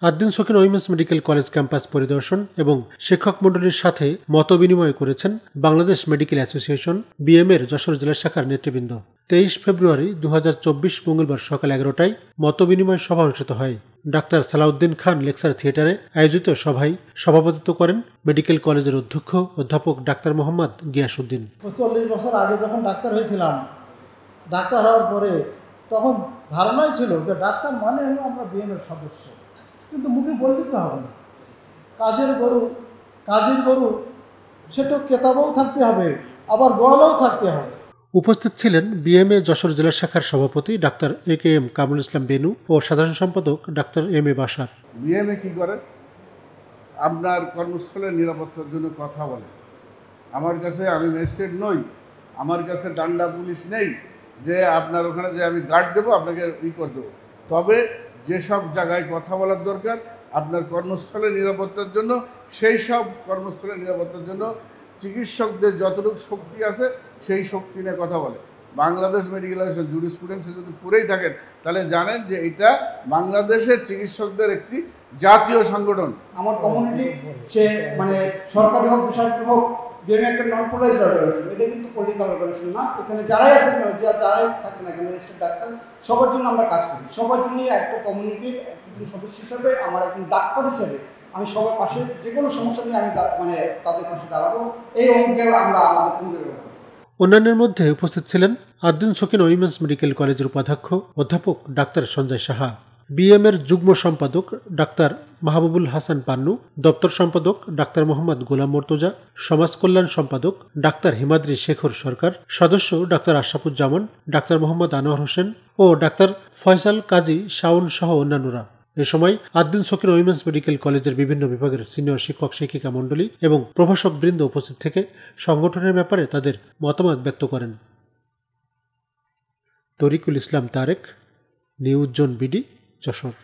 Ad-din Sakina women's medical college campus পরিদর্শন এবং শিক্ষক মণ্ডলীর সাথে মতবিনিময় করেছেন বাংলাদেশ মেডিকেল অ্যাসোসিয়েশন বিএম-এর যশোর জেলা শাখার নেতৃবৃন্দ। 23 ফেব্রুয়ারি 2024 মঙ্গলবার সকাল 11টায় মতবিনিময় সভা অনুষ্ঠিত হয়। ডাক্তার সালাউদ্দিন খান লেকচার থিয়েটারে আয়োজিত সভায় সভাপতিত্ব করেন মেডিকেল কলেজের অধ্যক্ষ অধ্যাপক ডাক্তার মোহাম্মদ গিয়াসউদ্দিন। 40 বছর আগে যখন ডাক্তার হয়েছিলাম, ডাক্তার হওয়ার পরে তখন ধারণাই ছিল যে ডাক্তার মানে হলো আমরা বিএম-এর সদস্য, কিন্তু মুখে বললে তো হবে না। কাজের গরু সে তো কেতাবেও থাকতে হবে, আবার গোয়ালেও থাকতে হবে। উপস্থিত ছিলেন বিএমএ যশোর জেলা শাখার সভাপতি ডাক্তার এ.কে.এম. কামরুল ইসলাম বেনু ও সাধারণ সম্পাদক ডাক্তার এম.এ. বাশার। বিএমএ কি করে? আপনার কর্মস্থলের নিরাপত্তার জন্য কথা বলে। আমার কাছে, আমি ম্যাজিস্ট্রেট নই, আমার কাছে ডান্ডা পুলিশ নেই যে আপনার ওখানে যে আমি গার্ড দেবো, আপনাকে করে দেবো। তবে যেসব জায়গায় কথা বলার দরকার আপনার কর্মস্থলের নিরাপত্তার জন্য, সেই সব কর্মস্থলের নিরাপত্তার জন্য চিকিৎসকদের যতটুকু শক্তি আছে সেই শক্তি নিয়ে কথা বলে। বাংলাদেশ মেডিকেল অ্যাসোসিয়েশন জুরিসপ্রুডেন্সে যদি পড়েই থাকেন তাহলে জানেন যে এটা বাংলাদেশের চিকিৎসকদের একটি জাতীয় সংগঠন। আমার কমিউনিটি সে মানে সরকারি হোক, বেসরকারি হোক, বিএম একটা নন পলিটিক্যাল অর্গানাইজেশন, এটা কিন্তু পলিটিক্যাল অর্গানাইজেশন না। এখানে যারাই আছেন, যারাই থাকেন না কেন, রেজিস্টার্ড ডাক্তার, সবার জন্য আমরা কাজ করি। সবার জন্য একটা কমিউনিটির একজন সদস্য হিসাবে, আমার একজন ডাক্তার হিসেবে আমি সবার পাশে যে কোনো সমস্যা নিয়ে আমি মানে তাদের পাশে দাঁড়াবো, এই অঙ্গীকার আমরা আমাদের ভূমিকা করব। অন্যান্যের মধ্যে উপস্থিত ছিলেন আদ্দিন সকিনা উইমেন্স মেডিকেল কলেজের উপাধ্যক্ষ অধ্যাপক ডাক্তার সঞ্জয় সাহা, বিএম-এর যুগ্ম সম্পাদক ডাক্তার মাহবুবুল হাসান পান্নু, দপ্তর সম্পাদক ডাক্তার মোহাম্মদ গোলাম মর্তজা, সমাজ কল্যাণ সম্পাদক ডাক্তার হিমাদ্রি শেখর সরকার, সদস্য ডাক্তার আশরাফুজ্জামান, ডাক্তার মোহাম্মদ আনোয়ার হোসেন ও ডাক্তার ফয়সাল কাজী শাওন সহ অন্যান্যরা। এ সময় আদ্দিন সকিনা উইমেন্স মেডিকেল কলেজের বিভিন্ন বিভাগের সিনিয়র শিক্ষক শিক্ষিকা মণ্ডলী এবং প্রভাষক বৃন্দ উপস্থিত থেকে সংগঠনের ব্যাপারে তাদের মতামত ব্যক্ত করেন। Tarikul Islam Tarek, News Zone BD, Jessore.